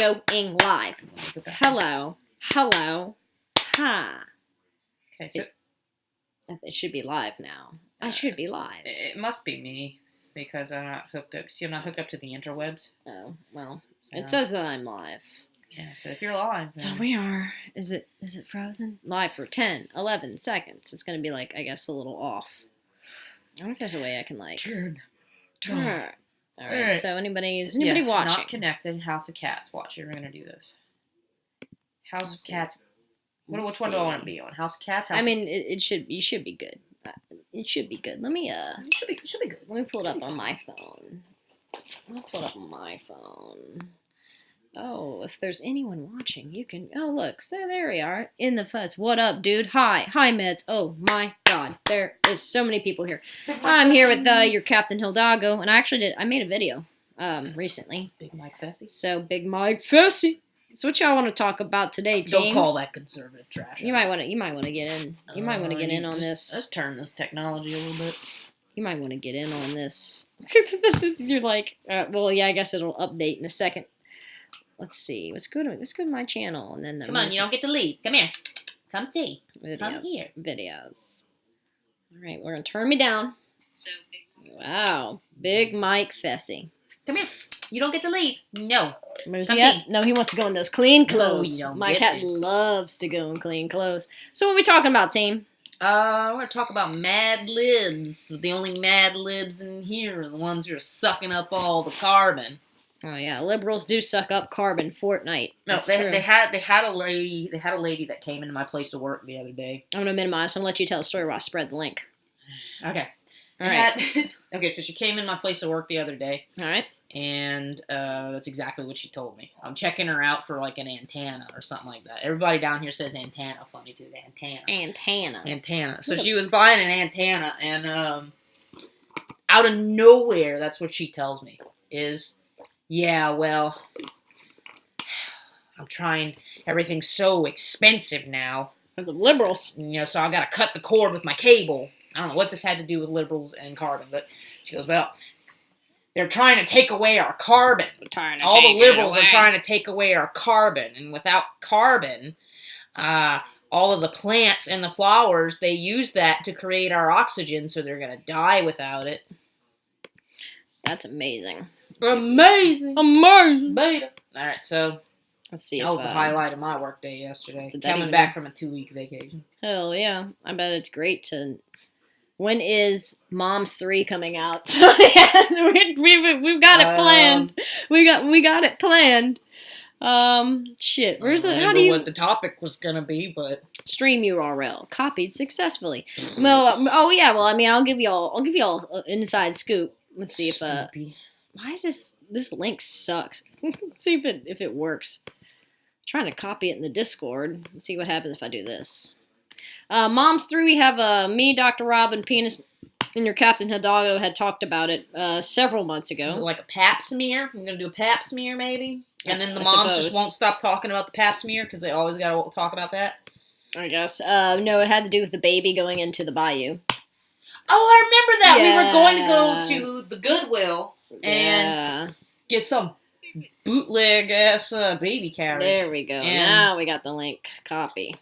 going live. Hello. Hello. Hi. Okay, so It should be live now. I should be live. it must be me because I'm not hooked up. See, I'm not hooked up to the interwebs. Oh, well, So, it says that I'm live. Yeah, so if you're live, So then we are. Is it frozen? Live for 10, 11 seconds. It's going to be like, I guess, a little off. I wonder if there's a way I can like... turn. All right, so is anybody watching? Not connected. House of Cats. Watch, you're gonna do this. House Let's of see. Cats. Which Let's one do I see. want to be on? House of Cats. I mean, you should be good. It should be good. Let me it should be good. Let me pull it up on my phone. I'll pull it up on my phone. Oh, if there's anyone watching, you can... Oh, look. So there we are. In the fuzz. What up, dude? Hi. Hi, Meds. Oh, my God. There is so many people here. I'm here with your Captain Hildago, and I made a video recently. Big Mike Fessy. So, Big Mike Fessy. So, what y'all want to talk about today, team? Don't call that conservative trash. You might want to get in. You might want to get in on this. Let's turn this technology a little bit. You might want to get in on this. You're like, well, yeah, I guess it'll update in a second. Let's see. What's good on my channel? And then Come on, you don't get to leave. Come here. Come see. Come here. Videos. All right, we're gonna turn me down. Wow, Big Mike Fessy. Come here. You don't get to leave. No. Where's Come he at? see. No, he wants to go in those clean No, clothes. you don't My get cat to. loves to go in clean clothes. So what are we talking about, team? We're going to talk about Mad Libs. The only Mad Libs in here are the ones who are sucking up all the carbon. Oh yeah, liberals do suck up carbon. FORTNITE. No, That's they true. had a lady that came into my place of work the other day. I'm gonna minimize. I'm gonna let you tell the story while I spread the link. Okay. All right. Okay, so she came in my place of work the other day, All right. and that's exactly what she told me. I'm checking her out for like an antenna or something like that. Everybody down here says antenna. Funny too, Antenna. Antenna. So she was buying an antenna, and out of nowhere, that's what she tells me is, yeah, well, I'm trying. Everything's so expensive now. Because of liberals. You know, so I got to cut the cord with my cable. I don't know what this had to do with liberals and carbon, but she goes, well, they're trying to take away our carbon. All the liberals are trying to take away our carbon, and without carbon, all of the plants and the flowers, they use that to create our oxygen, so they're going to die without it. That's amazing. Amazing. Beta. All right, so Let's see. that was the highlight of my workday yesterday. Did that Coming even- back from a 2-week vacation. Hell yeah. I bet it's great to... When is Moms 3 coming out? So yes, we've got it planned. We got it planned. Shit. Where's the... How do you... what the topic was going to be, but... Stream URL. Copied successfully. Well, oh yeah, well, I mean, I'll give y'all an inside scoop. Let's see if... Spoopy. Why is this link sucks? Let's see if it works. I'm trying to copy it in the Discord. Let's see what happens if I do this. Moms 3, we have me, Dr. Robin, Penis, and your Captain Hidalgo had talked about it several months ago. Is it like a pap smear? I'm going to do a pap smear, maybe? And then the I moms suppose. just won't stop talking about the pap smear because they always got to talk about that? I guess. No, it had to do with the baby going into the bayou. Oh, I remember that! Yeah. We were going to go to the Goodwill and Yeah. get some bootleg-ass baby carriage. There we go. And- Now we got the link. Copy.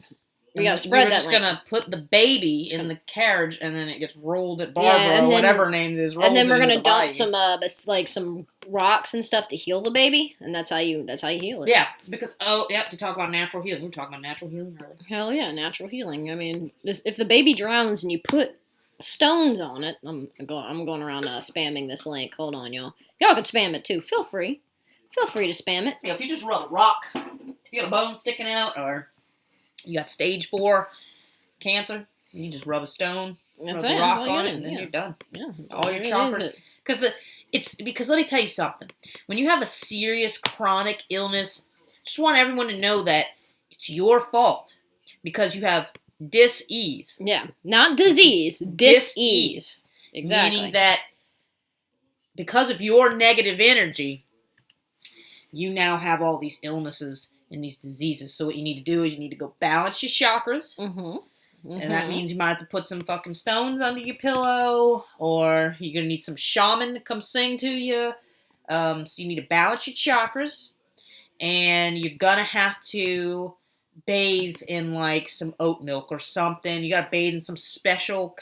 We gotta We spread were that just link. going to put the baby in the carriage, and then it gets rolled at Barbara, Yeah, and or then- whatever her name is, rolls And then we're into gonna the dump bayou. some rocks and stuff to heal the baby, and that's how you heal it. Yeah, because, to talk about natural healing. We're talking about natural healing earlier. Hell yeah, natural healing. I mean, if the baby drowns and you put stones on it, I'm going around spamming this link. Hold on, y'all. Y'all can spam it too. Feel free to spam it. Yeah, if you just rub a rock, if you got a bone sticking out, or you got stage 4 cancer, you just rub a stone, That's rub it. a That's rock all you on gotta it, and do, then yeah. you're done. Yeah, that's All your it is. chakras. Because let me tell you something. When you have a serious chronic illness, just want everyone to know that it's your fault because you have dis-ease. Yeah, not disease, dis-ease. Exactly. Meaning that because of your negative energy, you now have all these illnesses and these diseases. So what you need to do is you need to go balance your chakras. Mm-hmm. And that means you might have to put some fucking stones under your pillow, or you're going to need some shaman to come sing to you. So you need to balance your chakras. and you're gonna have to bathe in like some oat milk or something. You gotta bathe in some special.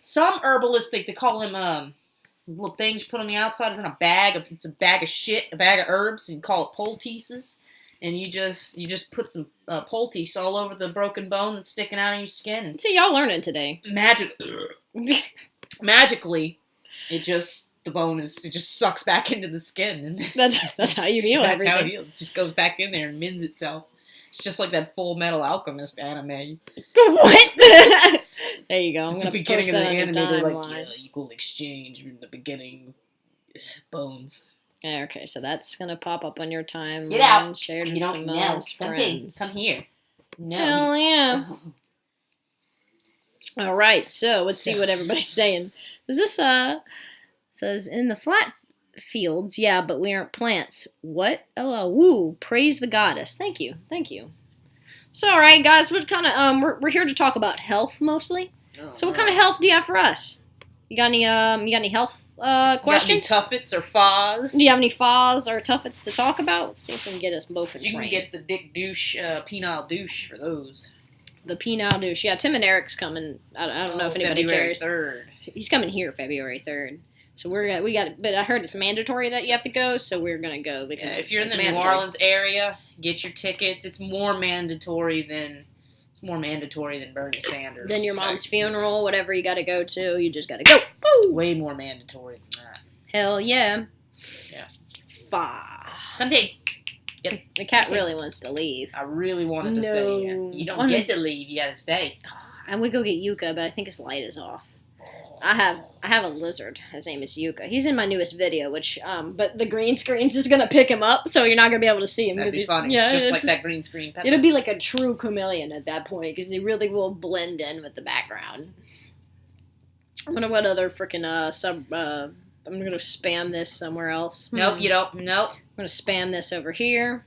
Some herbalists think they call them little things you put on the outside. It's in a bag of it's a bag of shit, a bag of herbs, and you call it poultices. And you just put some poultice all over the broken bone that's sticking out of your skin. And See, y'all learning today. Magically, the bone it just sucks back into the skin. And That's how you heal That's everything. how it heals. It just goes back in there and mends itself. It's just like that Full Metal Alchemist anime. What? There you go. I'm At gonna the beginning post of the that on your anime, they're like, timeline. yeah, equal exchange in the beginning. Bones. Yeah, okay, so that's gonna pop up on your timeline. Get out. Shared You with don't know. Simone's friends. Come here. No. Hell yeah. All right, so let's see what everybody's saying. Is this says in the flat fields? Yeah, but we aren't plants. What? Oh, woo! Praise the goddess. Thank you. So, all right, guys, we're kind of we're here to talk about health mostly. So, what kind of health do you have for us? You got any health questions? You got any tuffets or faws? Do you have any faws or tuffets to talk about? Let's see if we can get us both in You can frame. get the dick douche, penile douche for those. The penile douche. Yeah, Tim and Eric's coming. I don't know if anybody February cares. 3rd. He's coming here February 3rd. So we got. But I heard it's mandatory that you have to go, so we're gonna go because If you're in it's the New mandatory. Orleans area, get your tickets. It's more mandatory than Bernie Sanders. Then your mom's funeral, whatever you got to go to, you just got to go. Woo! Way more mandatory than that. Hell yeah. Yeah. Fa. Continue. The cat really wants to leave. I really wanted to No. stay here. You don't get to leave. You gotta stay. I would go get Yuka, but I think his light is off. I have a lizard. His name is Yuka. He's in my newest video, which but the green screen's just gonna pick him up, so you're not gonna be able to see him. That'd 'cause be he's- funny. Yeah, Just like it's- that green screen pepper. It'll be like a true chameleon at that point because he really will blend in with the background. I wonder what other freaking I'm gonna spam this somewhere else. Nope, you don't. Nope. I'm gonna spam this over here.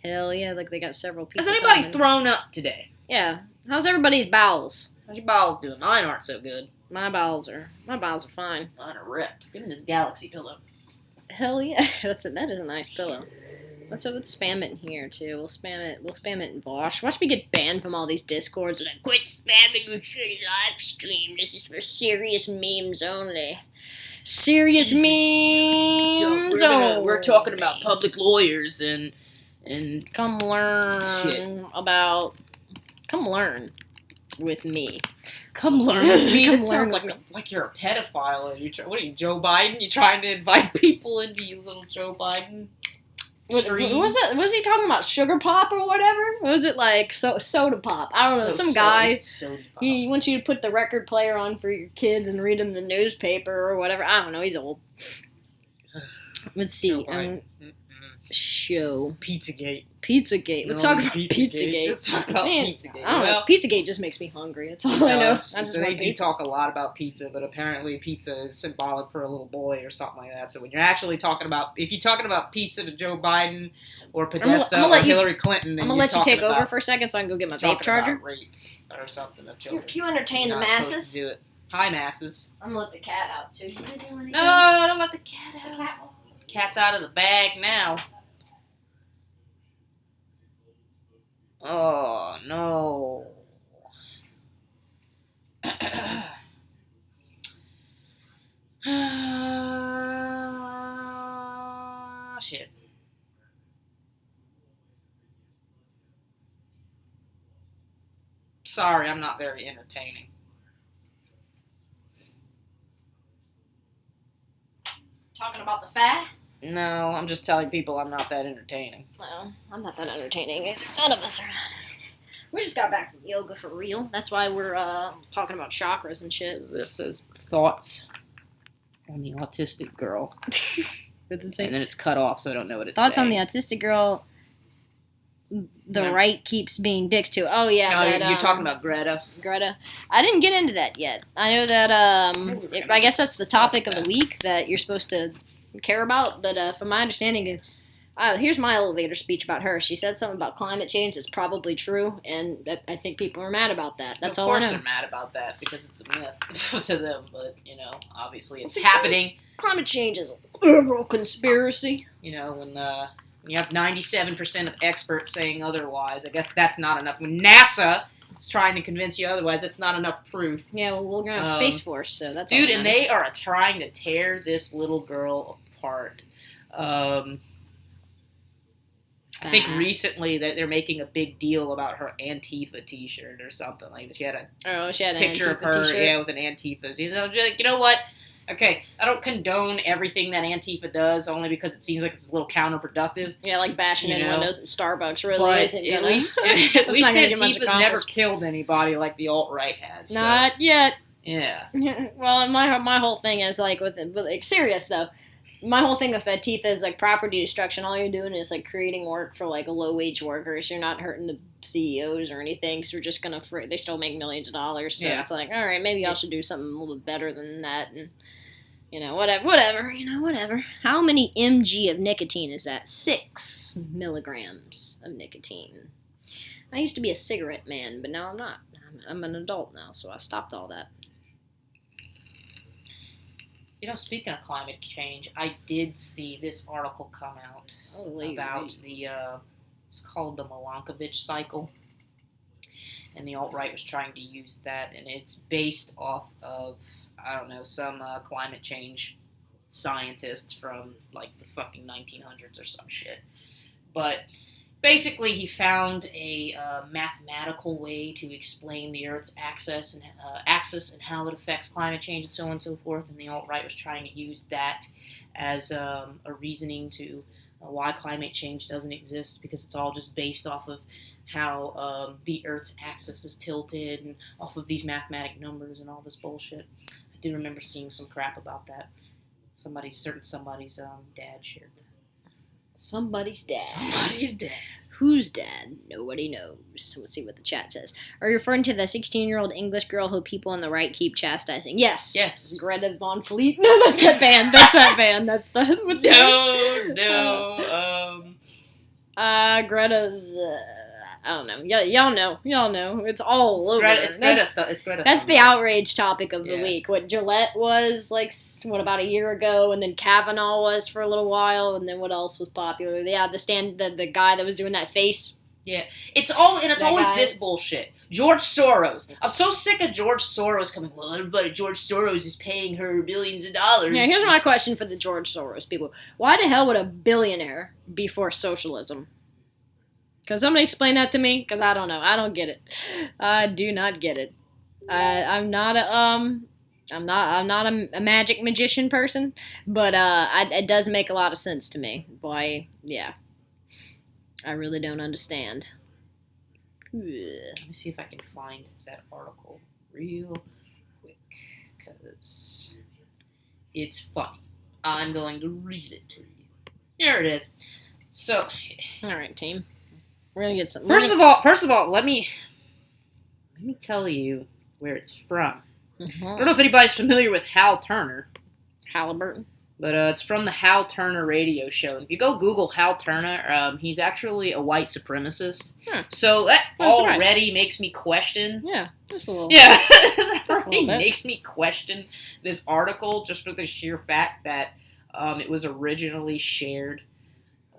Hell yeah! Like they got several people. Has anybody talking. thrown up today? Yeah. How's everybody's bowels? How's your bowels doing? Mine aren't so good. My bowels are fine. Mine are ripped. Give me this galaxy pillow. Hell yeah! that is a nice pillow. Let's spam it in here too. We'll spam it in Vosh. Watch me get banned from all these discords. Like, quit spamming your shitty live stream. This is for serious memes only. Serious memes only. We're talking about public lawyers and Come learn Shit. about. Come learn with me. come learn with me. Come It sounds learn like you're a pedophile. And what are you, Joe Biden? You trying to invite people into you little Joe Biden? What was it? Was he talking about sugar pop or whatever? Was it like soda pop? I don't know. Some guy. He wants you to put the record player on for your kids and read them the newspaper or whatever. I don't know. He's old. Let's see. Show Pizzagate. Pizzagate. Let's talk about Pizzagate. Let's talk about Man, Pizzagate. I don't know. Pizzagate just makes me hungry. That's all I know. I just They want do pizza. talk a lot about pizza, but apparently pizza is symbolic for a little boy or something like that. So when you're actually talking about, if you're talking about pizza to Joe Biden or Podesta gonna or let you- Hillary Clinton, then I'm gonna you're let you take talking over about- for a second so I can go get my vape talking charger. about rape or something of children. You entertain the You're not supposed masses. to do it. Hi, masses. I'm gonna let the cat out too. No, don't let the cat out. Cat's out of the bag now. Oh, no. Shit. Sorry, I'm not very entertaining. Talking about the fat? No, I'm just telling people I'm not that entertaining. Well, I'm not that entertaining. None of us are. We just got back from yoga for real. That's why we're talking about chakras and shit. This says thoughts on the autistic girl. What's it And then it's cut off, so I don't know what it's Thoughts saying. on the autistic girl. The Yeah. right keeps being dicks to. Oh yeah, Oh, that, you're talking about Greta. Greta. I didn't get into that yet. I know that I guess that's the topic of the week that you're supposed to care about. But from my understanding, here's my elevator speech about her. She said something about climate change that's probably true, and I think people are mad about that. That's all I Of course know. they're mad about that because it's a myth to them, but obviously it's What's it happening. Climate change is a liberal conspiracy. When You have 97% of experts saying otherwise. I guess that's not enough. When NASA is trying to convince you otherwise, it's not enough proof. Yeah, well, we're going to have Space Force, so that's dude, and they are trying to tear this little girl apart. I think recently that they're making a big deal about her Antifa T-shirt or something like that. She had a picture of her, t-shirt. with an Antifa. You know what? Okay, I don't condone everything that Antifa does, only because it seems like it's a little counterproductive. Yeah, like bashing in windows at Starbucks really but isn't at least Antifa's never killed anybody like the alt-right has. So. Not yet. Yeah. Well, my whole thing is like with serious though. My whole thing with Antifa is like property destruction. All you're doing is like creating work for like low-wage workers. You're not hurting the CEOs or anything because we're just gonna. They still make millions of dollars. So it's like, all right, maybe y'all should do something a little bit better than that. And whatever. How many mg of nicotine is that? 6 milligrams of nicotine. I used to be a cigarette man, but now I'm not. I'm an adult now, so I stopped all that. Speaking of climate change, I did see this article come out about it's called the Milankovitch cycle. And the alt-right was trying to use that, and it's based off of, I don't know, some climate change scientists from, like, the fucking 1900s or some shit. But basically, he found a mathematical way to explain the Earth's axis and how it affects climate change and so on and so forth. And the alt-right was trying to use that as a reasoning to why climate change doesn't exist, because it's all just based off of how the Earth's axis is tilted and off of these mathematic numbers and all this bullshit. I do remember seeing some crap about that. Somebody's dad shared that. Somebody's dad. Somebody's dad. Whose dad? Nobody knows. Let's see what the chat says. Are you referring to the 16-year-old English girl who people on the right keep chastising? Yes. Yes. Greta Von Fleet. No, that's that band. That's the. What's Greta. I don't know. Y'all know. It's all over. It's Greta. That's the outrage topic of the week. What Gillette was like, about a year ago, and then Kavanaugh was for a little while, and then what else was popular? Yeah, the guy that was doing that face. Yeah, it's always this bullshit. George Soros. I'm so sick of George Soros coming. Well, everybody, George Soros is paying her billions of dollars. Yeah, here's my question for the George Soros people: why the hell would a billionaire be for socialism? Can somebody explain that to me? Because I don't know. I don't get it. I do not get it. I'm not a magic magician person, but it does make a lot of sense to me. Boy, yeah. I really don't understand. Let me see if I can find that article real quick, because it's funny. I'm going to read it to you. Here it is. So, all right, team. We're gonna get some. First of all, let me tell you where it's from. Mm-hmm. I don't know if anybody's familiar with Hal Turner. Halliburton. But it's from the Hal Turner radio show. If you go Google Hal Turner, he's actually a white supremacist. Huh. So that already makes me question. Yeah, just a little. Yeah, that already makes me question this article just for the sheer fact that it was originally shared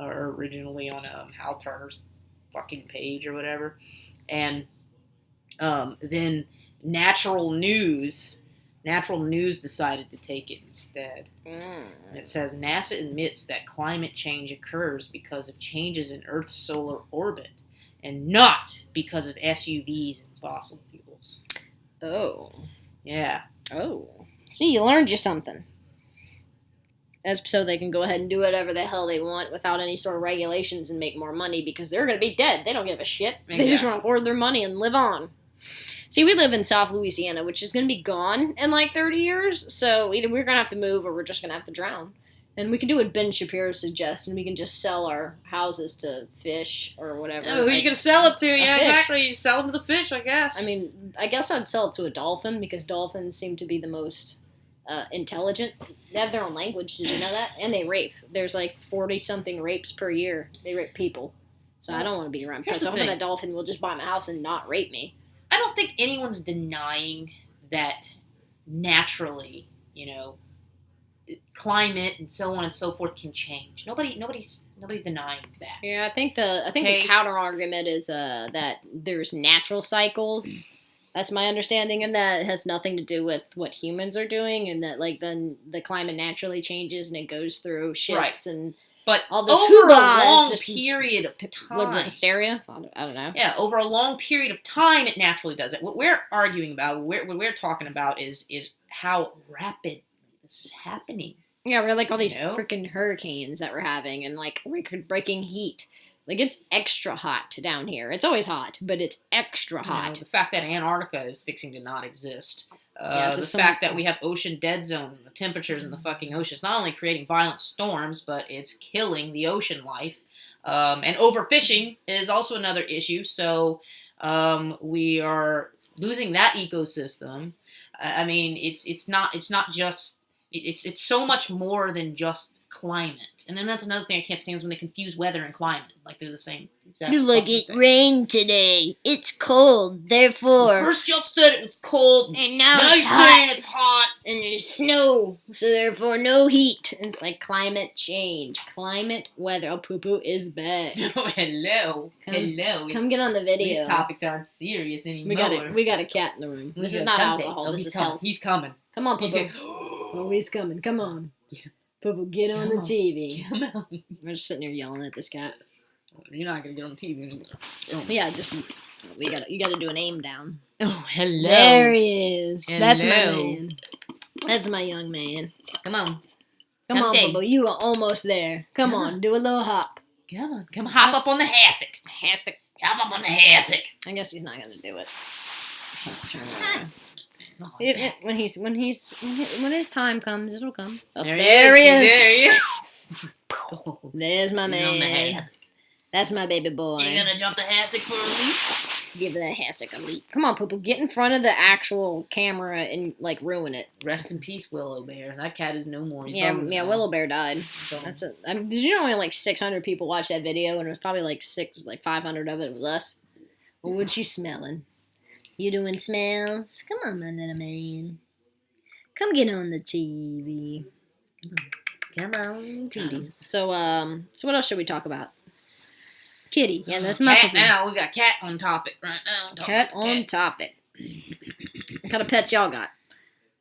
or originally on Hal Turner's fucking page or whatever, and then Natural News decided to take it instead. And it says NASA admits that climate change occurs because of changes in Earth's solar orbit and not because of SUVs and fossil fuels. Oh. Yeah. Oh. See, you learned you something. So they can go ahead and do whatever the hell they want without any sort of regulations and make more money because they're going to be dead. They don't give a shit. Exactly. They just want to hoard their money and live on. See, we live in South Louisiana, which is going to be gone in like 30 years. So either we're going to have to move or we're just going to have to drown. And we can do what Ben Shapiro suggests, and we can just sell our houses to fish or whatever. Yeah, who are you going to sell it to? Yeah, fish. Exactly. You sell them to the fish, I guess. I mean, I guess I'd sell it to a dolphin because dolphins seem to be the most intelligent. They have their own language. Did you know that? And they rape. There's like 40-something rapes per year. They rape people. So I don't want to be around. So hoping that dolphin will just buy my house and not rape me. I don't think anyone's denying that naturally, climate and so on and so forth can change. Nobody's denying that. Yeah, I think the counter argument is that there's natural cycles. That's my understanding, and that has nothing to do with what humans are doing, and that like then the climate naturally changes and it goes through shifts and but all this over a long period of time. Liberal hysteria? I don't know. Yeah, over a long period of time, it naturally does it. What we're arguing about, what we're talking about, is how rapid this is happening. Yeah, we're like all these freaking hurricanes that we're having, and like record-breaking heat. Like, it's extra hot down here. It's always hot, but it's extra hot. The fact that Antarctica is fixing to not exist. The fact that we have ocean dead zones and the temperatures in the fucking ocean is not only creating violent storms, but it's killing the ocean life. And overfishing is also another issue. So we are losing that ecosystem. I mean, it's not just... It's so much more than just climate. And then that's another thing I can't stand is when they confuse weather and climate. Like they're the same. Like it rained today. It's cold, therefore. First y'all said it was cold. And now it's hot. It's hot. And there's snow. So therefore no heat. And it's like climate change. Climate weather. Oh, poo-poo is bad. Oh, hello. Hello. Come get on the video. These topics aren't serious anymore. We got a cat in the room. This is not alcohol. This is health. He's coming. Come on, poo-poo. Oh, he's coming. Come on. Poo-poo, get on the TV. Come on. We're just sitting here yelling at this cat. You're not gonna get on the TV. Yeah, you gotta do an aim down. Oh, hello. There he is. Hello. That's my man. That's my young man. Come on. Come on, Bubba. You are almost there. Come on, do a little hop. Come on. Come hop up on the hassock. Hop up on the hassock. I guess he's not gonna do it. Just have to turn around. When his time comes, it'll come. Oh, there he is. There he is. There's my man. That's my baby boy. You gonna jump the hassock for a leap? Give that hassock a leap. Come on, Poo-Poo. Get in front of the actual camera and like ruin it. Rest in peace, Willow Bear. That cat is no more. Yeah, Willow Bear died. That's it. Did you know only like 600 people watched that video, and it was probably like 500 of it was us? Well, what's she smelling? You doing smells? Come on, my little man. Come get on the TV. Come on, TV. So what what should we talk about? Kitty. Yeah, that's my cat now. We got cat on topic right now. Cat on topic. What kind of pets y'all got?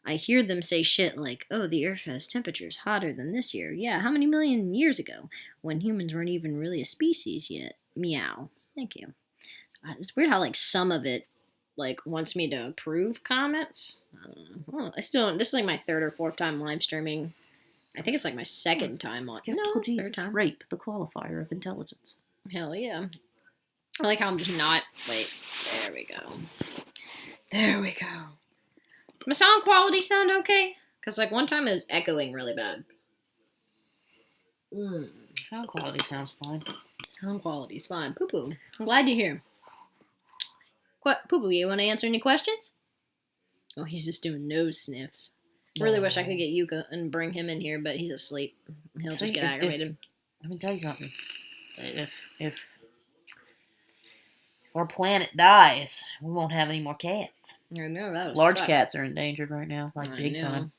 I hear them say shit like, oh, the Earth has temperatures hotter than this year. Yeah, how many million years ago? When humans weren't even really a species yet. Meow. Thank you. It's weird how, like, some of it, like, wants me to approve comments. I don't know. I still don't. This is, like, my third or fourth time live streaming. I think it's, like, my second time. Third time. Rape, the qualifier of intelligence. Hell yeah. I like how I'm just not... Wait. There we go. There we go. My sound quality sound okay? Because, like, one time it was echoing really bad. Sound quality sounds fine. Sound quality's fine. Poo-poo. I'm glad you're here. Poo-poo, you want to answer any questions? Oh, he's just doing nose sniffs. Really wish I could get Yuka and bring him in here, but he's asleep. He'll just get aggravated. Let me tell you something. If our planet dies, we won't have any more cats. I know, that was Large cats are endangered right now, like big time.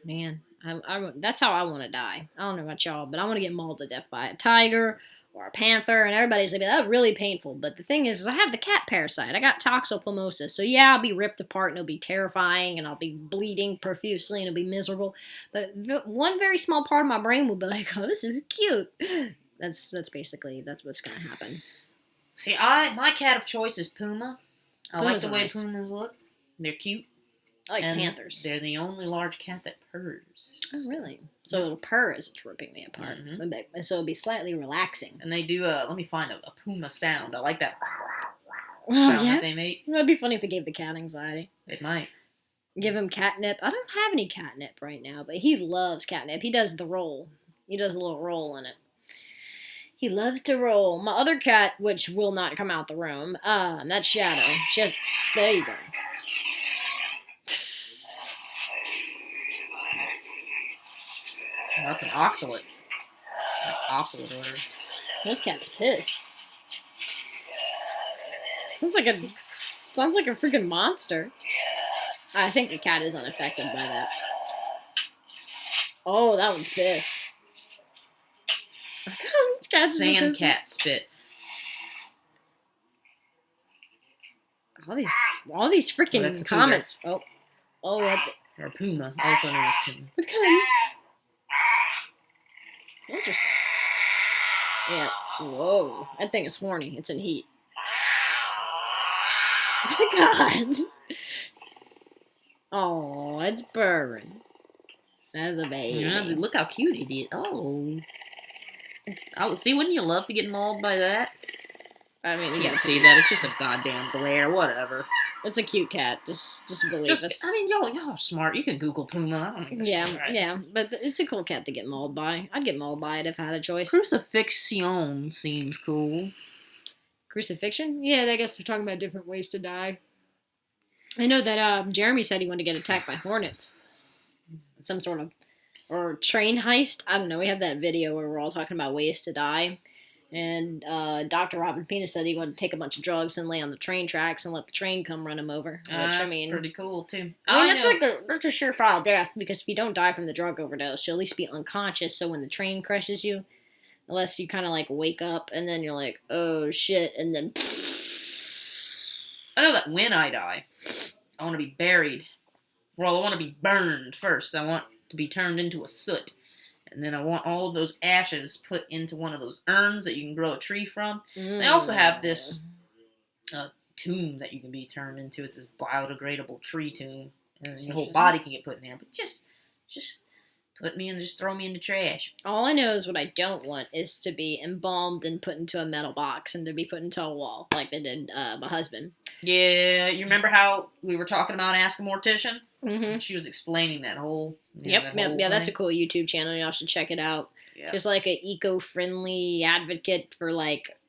Man, that's how I want to die. I don't know about y'all, but I want to get mauled to death by a tiger or a panther, and everybody's like, that's really painful. But the thing is I have the cat parasite. I got toxoplasmosis, so yeah, I'll be ripped apart, and it'll be terrifying, and I'll be bleeding profusely, and it'll be miserable. But one very small part of my brain will be like, oh, this is cute. That's basically what's gonna happen. See, my cat of choice is Puma. I like the way nice. Pumas look. They're cute. I like panthers. They're the only large cat that purrs. Oh, really? So it'll purr as it's ripping me apart. Mm-hmm. So it'll be slightly relaxing. And they do let me find a Puma sound. I like that sound that they make. That'd be funny if it gave the cat anxiety. It might. Give him catnip. I don't have any catnip right now, but he loves catnip. He does the roll. He does a little roll in it. He loves to roll. My other cat, which will not come out the room, that's Shadow. There you go. That's an ocelot. Ocelot order. This cat's pissed. Sounds like a freaking monster. I think the cat is unaffected by that. Oh, that one's pissed. These cats are Sand just cat spit. all these freaking that's the comments. Oh, yeah. Or puma, also known as puma. What kind of... Interesting. Yeah. Whoa. That thing is horny. It's in heat. God. Oh, it's purring. That's a baby. Yeah, look how cute it is. Oh. See, wouldn't you love to get mauled by that? I mean, You can't see that. It's just a goddamn glare. Whatever. It's a cute cat. Just believe us. I mean, y'all are smart. You can Google puma. I don't think Yeah, right. yeah. But it's a cool cat to get mauled by. I'd get mauled by it if I had a choice. Crucifixion seems cool. Crucifixion? Yeah, I guess they're talking about different ways to die. I know that Jeremy said he wanted to get attacked by hornets. Some sort of... Or train heist. I don't know. We have that video where we're all talking about ways to die. And Dr. Robin Penis said he wanted to take a bunch of drugs and lay on the train tracks and let the train come run him over. Which, That's pretty cool, too. I mean, that's a surefire death, because if you don't die from the drug overdose, you'll at least be unconscious, so when the train crushes you, unless you kind of, like, wake up, and then you're like, oh, shit, and then... I know that when I die, I want to be buried. Well, I want to be burned first. I want to be turned into a soot. And then I want all of those ashes put into one of those urns that you can grow a tree from. They also have this tomb that you can be turned into. It's this biodegradable tree tomb. And your whole body can get put in there. But just put me in, just throw me in the trash. All I know is what I don't want is to be embalmed and put into a metal box and to be put into a wall, like they did my husband. Yeah, you remember how we were talking about Ask a Mortician? Mm-hmm. She was explaining that whole... Yeah, that's a cool YouTube channel. Y'all should check it out. Yeah. She's like an eco-friendly advocate for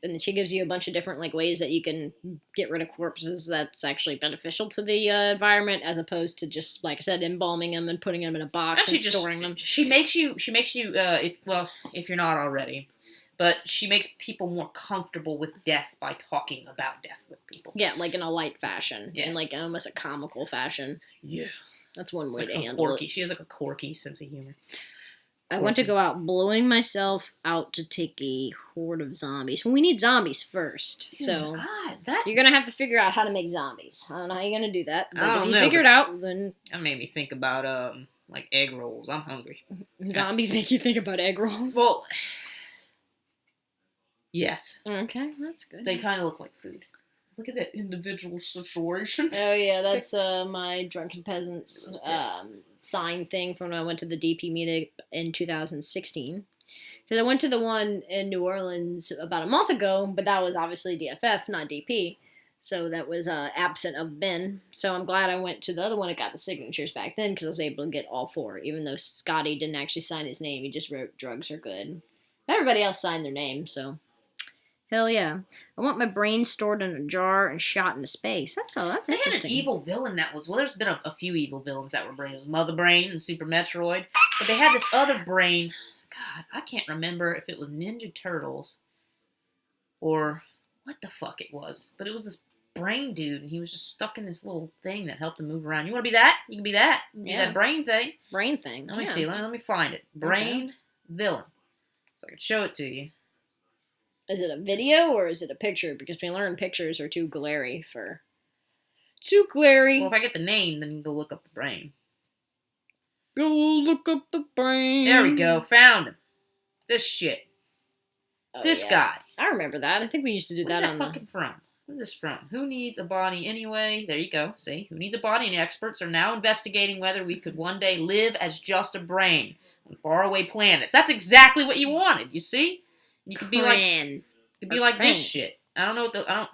and she gives you a bunch of different ways that you can get rid of corpses that's actually beneficial to the environment, as opposed to just, like I said, embalming them and putting them in a box and storing them. She makes you if you're not already, but she makes people more comfortable with death by talking about death with people. Yeah, like in a light fashion, yeah, in almost a comical fashion. Yeah. That's one way to handle quirky. it. She has a quirky sense of humor. I want to go out blowing myself out to take a horde of zombies. Well, we need zombies first. So you're going to have to figure out how to make zombies. I don't know how you're going to do that. But if you figure it out, then... That made me think about, egg rolls. I'm hungry. Zombies make you think about egg rolls? Well, yes. Okay, that's good. They kind of look like food. Look at that individual situation. Oh, yeah, that's my Drunken Peasants sign thing from when I went to the DP meeting in 2016. Because I went to the one in New Orleans about a month ago, but that was obviously DFF, not DP. So that was absent of Ben. So I'm glad I went to the other one and got the signatures back then, because I was able to get all four, even though Scotty didn't actually sign his name. He just wrote drugs are good. Everybody else signed their name, so... Hell yeah. I want my brain stored in a jar and shot into space. That's interesting. They had an evil villain that was... Well, there's been a few evil villains that were brains. It was Mother Brain and Super Metroid. But they had this other brain... God, I can't remember if it was Ninja Turtles or what the fuck it was. But it was this brain dude, and he was just stuck in this little thing that helped him move around. You want to be that? You can be that. You can be that brain thing. Brain thing. Let me see. Let me find it. Brain villain. So I can show it to you. Is it a video or is it a picture? Because we learned pictures are too glary for... Too glary. Well, if I get the name, then go look up the brain. Go look up the brain. There we go. Found him. This shit. Oh, this guy. I remember that. I think we used to do that on... Where's that fucking from? Where's this from? Who needs a body anyway? There you go. See? Who needs a body? And experts are now investigating whether we could one day live as just a brain on faraway planets. That's exactly what you wanted. You see? You could be like this shit. I don't know what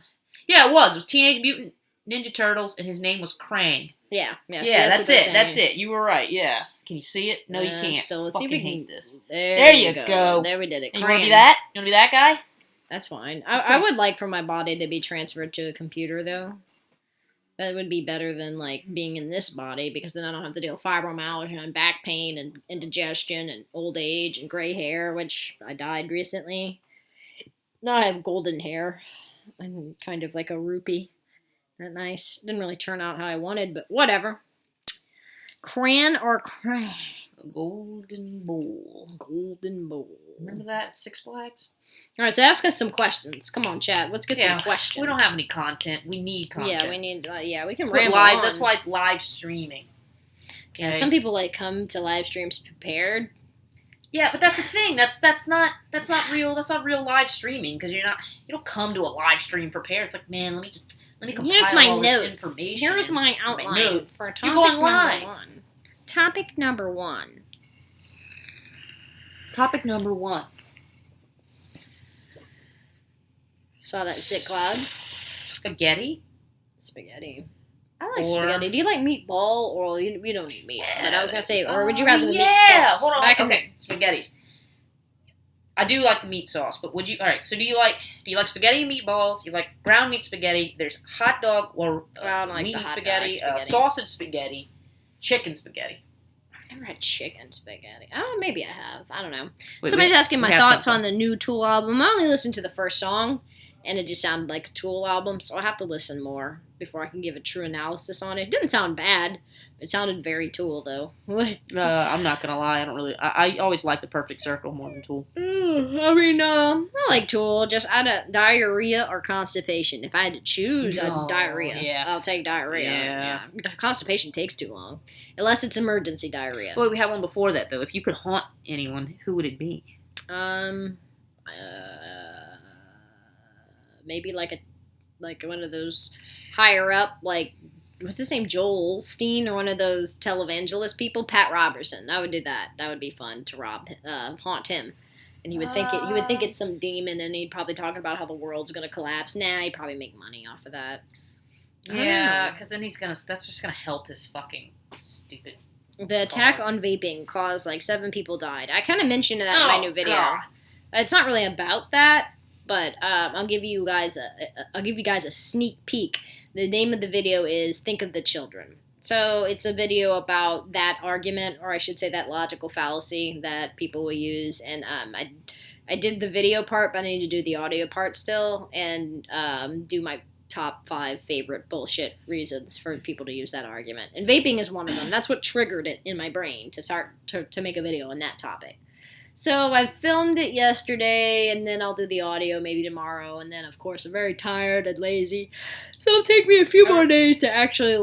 Yeah, it was Teenage Mutant Ninja Turtles, and his name was Krang. Yeah. Yeah, that's it. That's it. You were right. Yeah. Can you see it? No, you can't. Still, let's see if we can hate this. There you go. There we did it. You want to be that? You want to be that guy? That's fine. I would like for my body to be transferred to a computer, though. That would be better than, being in this body, because then I don't have to deal with fibromyalgia and back pain and indigestion and old age and gray hair, which I dyed recently. Now I have golden hair. I'm kind of like a rupee. Not nice. Didn't really turn out how I wanted, but whatever. Cran or Krang? A golden bowl. Golden bowl. Remember that at Six Flags? All right, so ask us some questions. Come on, chat. Let's get some questions. We don't have any content. We need content. Yeah, we need. We can ramble live. That's why it's live streaming. Okay? Yeah, some people come to live streams prepared. Yeah, but that's the thing. That's not real. That's not real live streaming because you don't come to a live stream prepared. It's like, man, let me compile all this information. Here's my outline. My notes. For topic You're going live. Number 1. Topic number 1. Topic number 1. Saw that zit cloud. Spaghetti. I like spaghetti. Do you like meatball or we don't eat meat? But I was gonna say, or would you rather the meat sauce? Hold on. Okay, spaghetti. I do like the meat sauce, but would you? All right. So do you like spaghetti and meatballs? You like ground meat spaghetti? There's hot dog or weenie spaghetti, sausage spaghetti, chicken spaghetti. I've never had chicken spaghetti. Oh, maybe I have. I don't know. Somebody's asking my thoughts on the new Tool album. I only listened to the first song, and it just sounded like a Tool album, so I have to listen more before I can give a true analysis on it. It didn't sound bad. It sounded very Tool, though. I'm not gonna lie. I always like the Perfect Circle more than Tool. I like Tool. Just out of diarrhea or constipation. If I had to choose, diarrhea. Yeah. I'll take diarrhea. Yeah. Constipation takes too long. Unless it's emergency diarrhea. Well, we had one before that, though. If you could haunt anyone, who would it be? Maybe like one of those higher up, what's his name, Joel Osteen, or one of those televangelist people, Pat Robertson. I would do that. That would be fun to haunt him. And he would think it's some demon, and he'd probably talk about how the world's gonna collapse. Nah, he'd probably make money off of that. Yeah, because then that's just gonna help his fucking stupid. The attack on vaping caused 7 people died. I kind of mentioned that in my new video. God. It's not really about that, but I'll give you guys a sneak peek. The name of the video is "Think of the Children." So it's a video about that argument, or I should say that logical fallacy that people will use. And I did the video part, but I need to do the audio part still, and do my top 5 favorite bullshit reasons for people to use that argument. And vaping is one of them. That's what triggered it in my brain to start to make a video on that topic. So I filmed it yesterday, and then I'll do the audio maybe tomorrow, and then, of course, I'm very tired and lazy, so it'll take me a few more days to actually,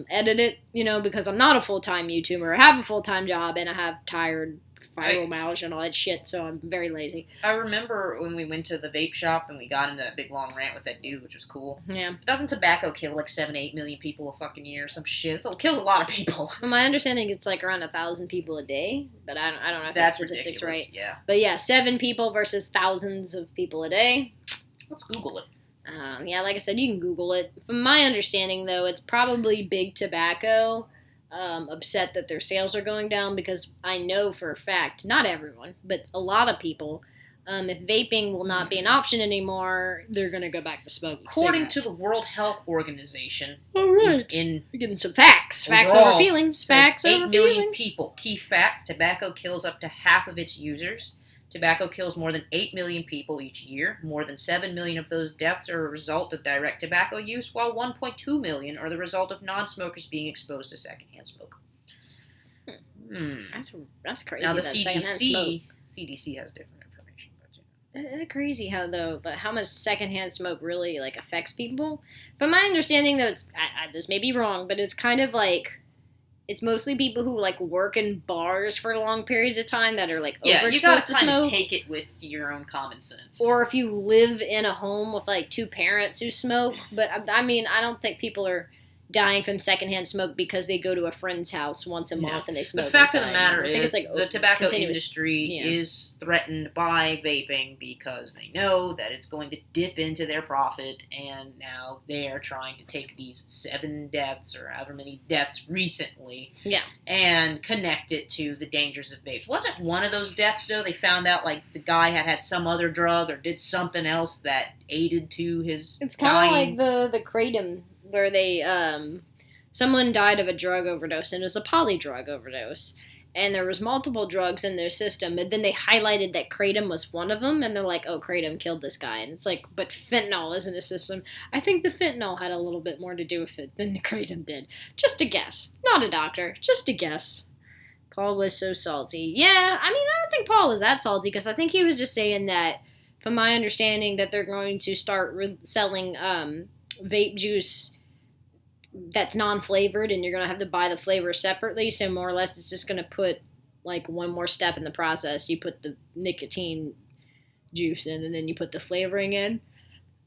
edit it, because I'm not a full-time YouTuber. I have a full-time job, and I have tired fibromyalgia and all that shit, so I'm very lazy. I remember when we went to the vape shop and we got into that big long rant with that dude, which was cool. Yeah. Doesn't tobacco kill 7 to 8 million people a fucking year or some shit? It kills a lot of people. From my understanding, it's around 1,000 people a day, but I don't know if that statistic's right. Yeah. But yeah, 7 people versus thousands of people a day. Let's Google it. Yeah, like I said, you can Google it. From my understanding, though, it's probably big tobacco upset that their sales are going down, because I know for a fact, not everyone, but a lot of people, if vaping will not be an option anymore, they're going to go back to smoking According cigarettes. to the World Health Organization, all right, we're getting some facts. Facts over feelings. Facts over 8 million feelings. people. Key fact: tobacco kills up to half of its users. Tobacco kills more than 8 million people each year. More than 7 million of those deaths are a result of direct tobacco use, while 1.2 million are the result of non-smokers being exposed to secondhand smoke. That's crazy. Now the CDC has different information. It's crazy how much secondhand smoke really affects people. From my understanding, though, this may be wrong, but it's kind of it's mostly people who work in bars for long periods of time that are overexposed you gotta to kind smoke. of take it with your own common sense. Or if you live in a home with 2 parents who smoke. But I mean, I don't think people are dying from secondhand smoke because they go to a friend's house once a month and they smoke. The fact inside. of the matter I think is, it's the tobacco industry is threatened by vaping because they know that it's going to dip into their profit, and now they are trying to take these 7 deaths or however many deaths recently, and connect it to the dangers of vape. Wasn't one of those deaths though? They found out the guy had some other drug or did something else that aided to his. It's kind of like the kratom, where they someone died of a drug overdose, and it was a poly drug overdose, and there was multiple drugs in their system, but then they highlighted that kratom was one of them, and they're like, oh, kratom killed this guy, and it's but fentanyl is in his system. I think the fentanyl had a little bit more to do with it than the kratom did. Just a guess. Not a doctor, just a guess. Paul was so salty. Yeah, I mean, I don't think Paul was that salty because I think he was just saying that, from my understanding, that they're going to start selling vape juice that's non-flavored, and you're going to have to buy the flavor separately. So more or less, it's just going to put like one more step in the process. You put the nicotine juice in, and then you put the flavoring in.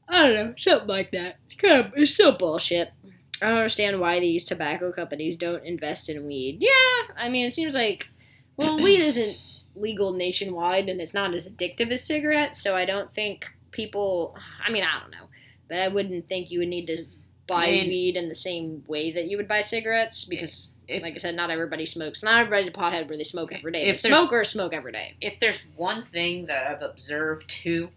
I don't know, something like that. It's still bullshit. I don't understand why these tobacco companies don't invest in weed. Yeah, I mean, it seems like, well, weed isn't legal nationwide, and it's not as addictive as cigarettes, so I don't think people, I mean, I don't know, but I wouldn't think you would need to buy weed in the same way that you would buy cigarettes, because, like I said, not everybody smokes. Not everybody's a pothead where they smoke every day. If smokers smoke every day. If there's one thing that I've observed, too,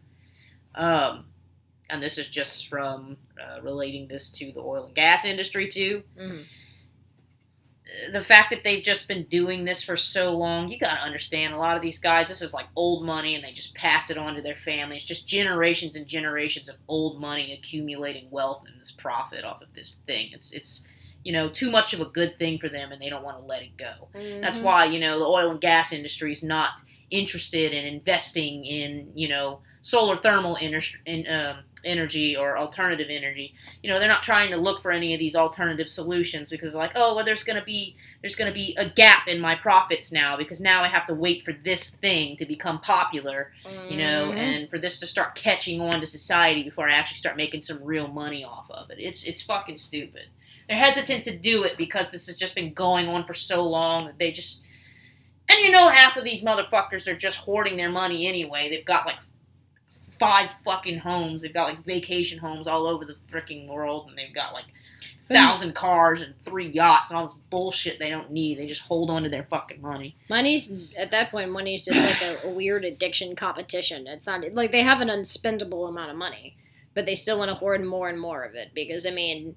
and this is just from relating this to the oil and gas industry, too. Mm-hmm. The fact that they've just been doing this for so long, you gotta understand, a lot of these guys, this is like old money, and they just pass it on to their families. Just generations and generations of old money accumulating wealth and this profit off of this thing. It's too much of a good thing for them, and they don't want to let it go. Mm-hmm. That's why, the oil and gas industry is not interested in investing in, solar thermal energy or alternative energy. They're not trying to look for any of these alternative solutions because they're like, oh, well, there's going to be a gap in my profits now because now I have to wait for this thing to become popular, and for this to start catching on to society before I actually start making some real money off of it. It's fucking stupid. They're hesitant to do it because this has just been going on for so long that they just, and half of these motherfuckers are just hoarding their money anyway. They've got like 5 fucking homes. They've got like vacation homes all over the freaking world, and they've got like 1,000 cars and 3 yachts and all this bullshit they don't need. They just hold on to their fucking money. At that point, money's just like a weird addiction competition. It's not like they have an unspendable amount of money, but they still want to hoard more and more of it because, I mean,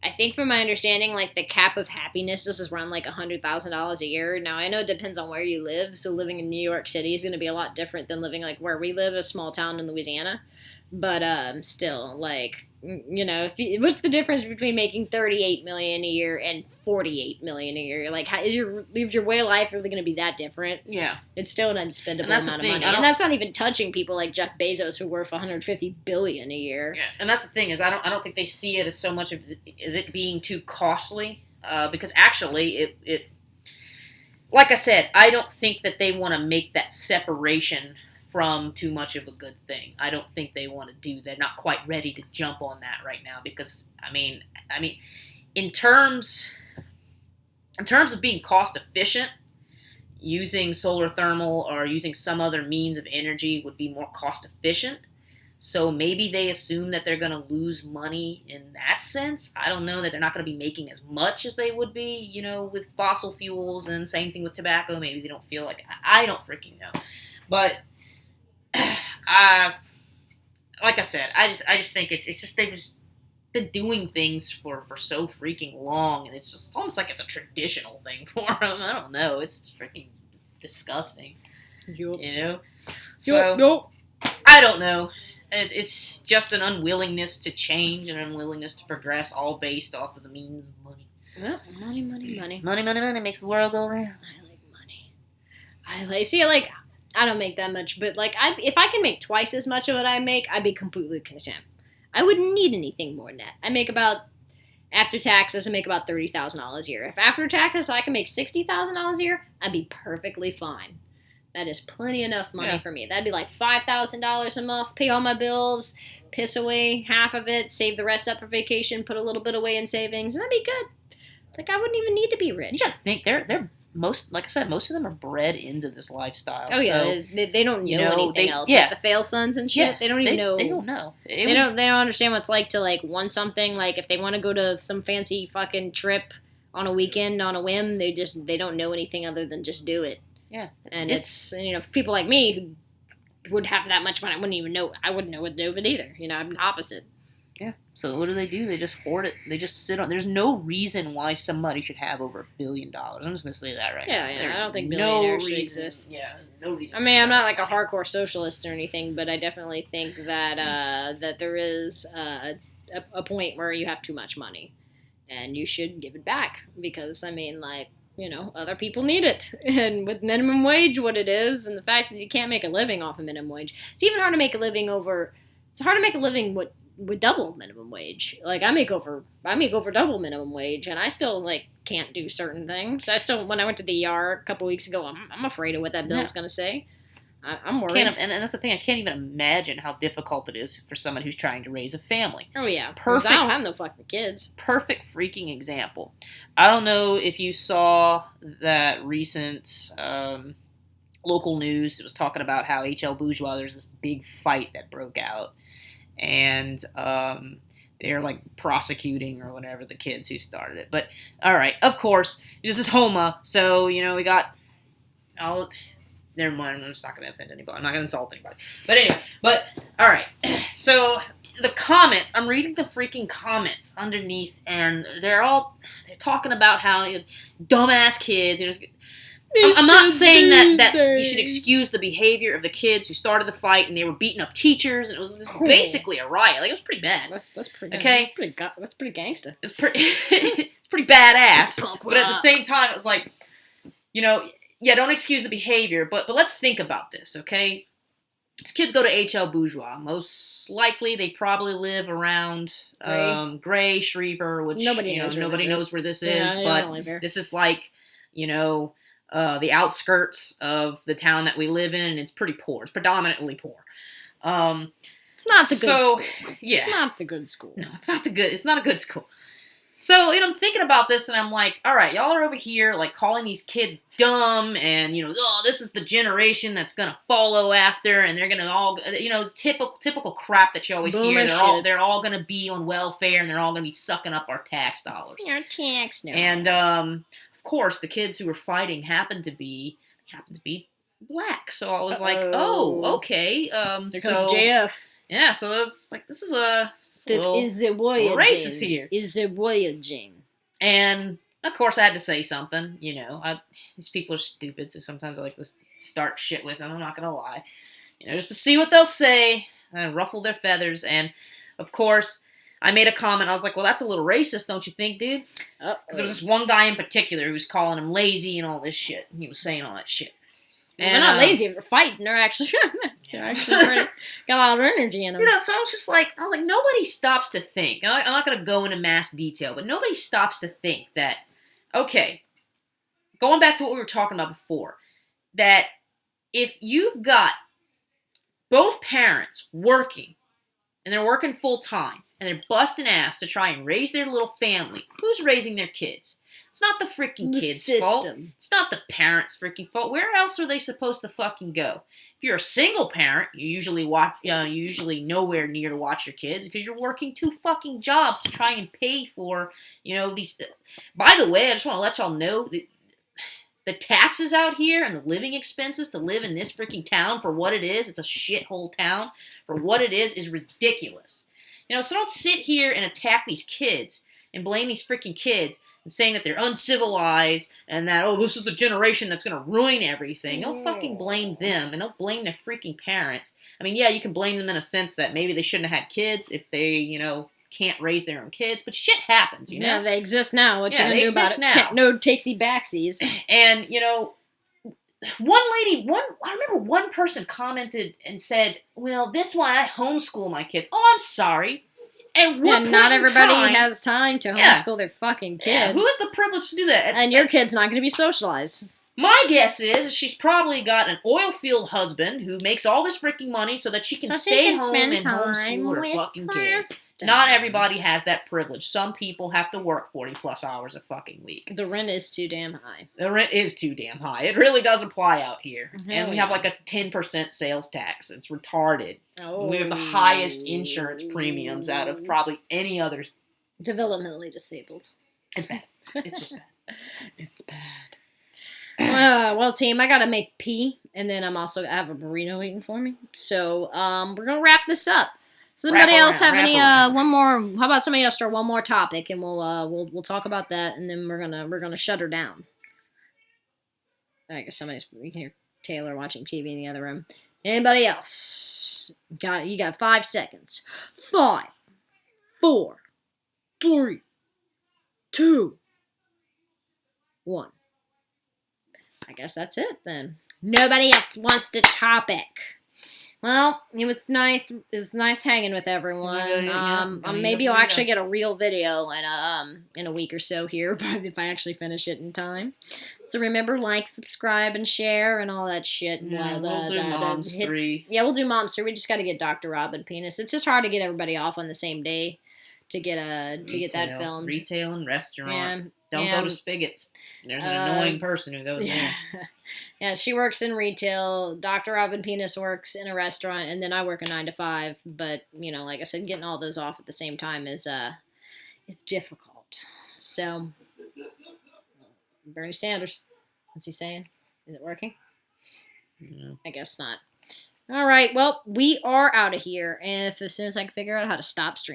I think from my understanding, like, the cap of happiness is around, like, $100,000 a year. Now, I know it depends on where you live, so living in New York City is going to be a lot different than living, like, where we live, a small town in Louisiana. But, still, like, what's the difference between making $38 million a year and $48 million a year? Like, is your way of life really going to be that different? Yeah. It's still an unspendable amount of money. And that's not even touching people like Jeff Bezos, who worth $150 billion a year. Yeah, and that's the thing, is I don't think they see it as so much of it being too costly, because actually it like I said, I don't think that they want to make that separation from too much of a good thing. I don't think they want to do that. They're not quite ready to jump on that right now because, I mean, in terms of being cost efficient, using solar thermal or using some other means of energy would be more cost efficient. So maybe they assume that they're going to lose money in that sense. I don't know, that they're not going to be making as much as they would be, with fossil fuels, and same thing with tobacco. Maybe they don't feel like, I don't freaking know. But like I said, I just think it's just they've just been doing things for so freaking long, and it's just almost like it's a traditional thing for them. I don't know. It's freaking disgusting. Yep. So I don't know. It's just an unwillingness to change and an unwillingness to progress, all based off of the means of money. Well, money. Money makes the world go round. I like I don't make that much, but like if I can make twice as much of what I make, I'd be completely content. I wouldn't need anything more than that. After taxes, I make about $30,000 a year. If after taxes I can make $60,000 a year, I'd be perfectly fine. That is plenty enough money for me. That'd be like $5,000 a month, pay all my bills, piss away half of it, save the rest up for vacation, put a little bit away in savings, and that'd be good. Like, I wouldn't even need to be rich. You gotta think, they're most, like I said, most of them are bred into this lifestyle. Oh yeah, so, they don't know anything else. Yeah, like the fail sons and shit. They don't even know. They don't know. They don't understand what it's like to like want something. Like if they want to go to some fancy fucking trip on a weekend on a whim, they don't know anything other than just do it. Yeah, and it's for people like me who would have that much money, I wouldn't even know. I wouldn't know what to do with it either. I'm the opposite. Yeah. So what do? They just hoard it. They just sit on. There's no reason why somebody should have over $1 billion. I'm just gonna say that right now. Yeah. I don't think billionaires should exist. Yeah, no reason. I mean, I'm not like a hardcore socialist or anything, but I definitely think that that there is a point where you have too much money, and you should give it back because I mean, like, other people need it. And with minimum wage what it is, and the fact that you can't make a living off of minimum wage, it's even hard to make a living with double minimum wage. Like I make over double minimum wage, and I still like can't do certain things. When I went to the ER a couple weeks ago, I'm afraid of what that bill's gonna say. I'm worried. And that's the thing. I can't even imagine how difficult it is for someone who's trying to raise a family. Oh, yeah. Perfect. I don't have no fucking kids. Perfect freaking example. I don't know if you saw that recent local news. It was talking about how H.L. Bourgeois, there's this big fight that broke out. And they're like prosecuting or whatever the kids who started it. But, all right, of course, this is Homa. So, we got... Never mind, I'm just not going to offend anybody. I'm not going to insult anybody. But anyway, all right. So, the comments, I'm reading the freaking comments underneath, and they're talking about how dumbass kids. I'm not saying that you should excuse the behavior of the kids who started the fight, and they were beating up teachers, and it was basically a riot. Like, it was pretty bad. That's pretty okay? That's pretty gangster. It's pretty badass. But at the same time, it was like, yeah, don't excuse the behavior, but let's think about this, okay? These kids go to H.L. Bourgeois. Most likely, they probably live around Gray, Shriever, which nobody knows where this is. But this is like, the outskirts of the town that we live in, and it's pretty poor. It's predominantly poor. It's not the good school. Yeah. It's not the good school. No, it's not a good school. So, I'm thinking about this, and I'm like, all right, y'all are over here, like, calling these kids dumb, and, this is the generation that's gonna follow after, and they're gonna all, typical crap that you always hear. They're all gonna be on welfare, and they're all gonna be sucking up our tax dollars. Our tax dollars. And, of course, the kids who were fighting happened to be black. So I was like, oh, okay. Here comes JF. Yeah, so it's like, this is a little racist here. Is a voyaging. And, of course, I had to say something, these people are stupid, so sometimes I like to start shit with them, I'm not going to lie. Just to see what they'll say, and ruffle their feathers, and, of course, I made a comment, I was like, well, that's a little racist, don't you think, dude? Because there was this one guy in particular who was calling him lazy and all this shit, and he was saying all that shit. And they're not lazy, they're fighting, they're actually got a lot of energy in them. So I was like, nobody stops to think. I'm not going to go into mass detail, but nobody stops to think that, okay, going back to what we were talking about before, that if you've got both parents working, and they're working full time, and they're busting ass to try and raise their little family, who's raising their kids? It's not the freaking kids' fault. It's not the parents' freaking fault. Where else are they supposed to fucking go? If you're a single parent, you usually nowhere near to watch your kids because you're working 2 fucking jobs to try and pay for, these. By the way, I just want to let y'all know that the taxes out here and the living expenses to live in this freaking town for what it is, it's a shithole town, for what it is ridiculous. So don't sit here and attack these kids and blame these freaking kids and saying that they're uncivilized and that, this is the generation that's going to ruin everything. Don't fucking blame them, and don't blame their freaking parents. I mean, yeah, you can blame them in a sense that maybe they shouldn't have had kids if they, can't raise their own kids, but shit happens, Yeah, they exist now. What you gonna do about it? Now. No takesy backsies. And, I remember one person commented and said, well, that's why I homeschool my kids. Oh, I'm sorry. And not everybody has time to homeschool their fucking kids. Yeah, who has the privilege to do that? And your kid's not going to be socialized. My guess is she's probably got an oil field husband who makes all this freaking money so that she can stay home and homeschool her fucking kids. Not everybody has that privilege. Some people have to work 40-plus hours a fucking week. The rent is too damn high. The rent is too damn high. It really does apply out here. And we have like a 10% sales tax. It's retarded. We have the highest insurance premiums out of probably any other. Developmentally disabled. It's bad. It's just bad. It's bad. Well, team, I gotta make pee, and then I have a burrito waiting for me. So, we're gonna wrap this up. Somebody else have any one more? How about somebody else start one more topic, and we'll talk about that, and then we're gonna shut her down. I guess we can hear Taylor watching TV in the other room. Anybody else? You got 5 seconds. 5, 4, 3, 2, 1. I guess that's it then. Nobody else wants to topic. Well, it was nice. It was nice hanging with everyone. Maybe I'll actually get a real video in a week or so here, if I actually finish it in time. So remember, like, subscribe, and share, and all that shit. Yeah, we'll do Moms 3. Yeah, we'll do Moms 3. We just got to get Dr. Robin Penis. It's just hard to get everybody off on the same day to get that filmed. Retail and restaurant. Don't go to Spigots. There's an annoying person who goes there. Yeah, she works in retail. Dr. Robin Penis works in a restaurant, and then I work a 9 to 5. But like I said, getting all those off at the same time is it's difficult. So, Bernie Sanders, what's he saying? Is it working? No. I guess not. All right, well, we are out of here. And as soon as I can figure out how to stop streaming.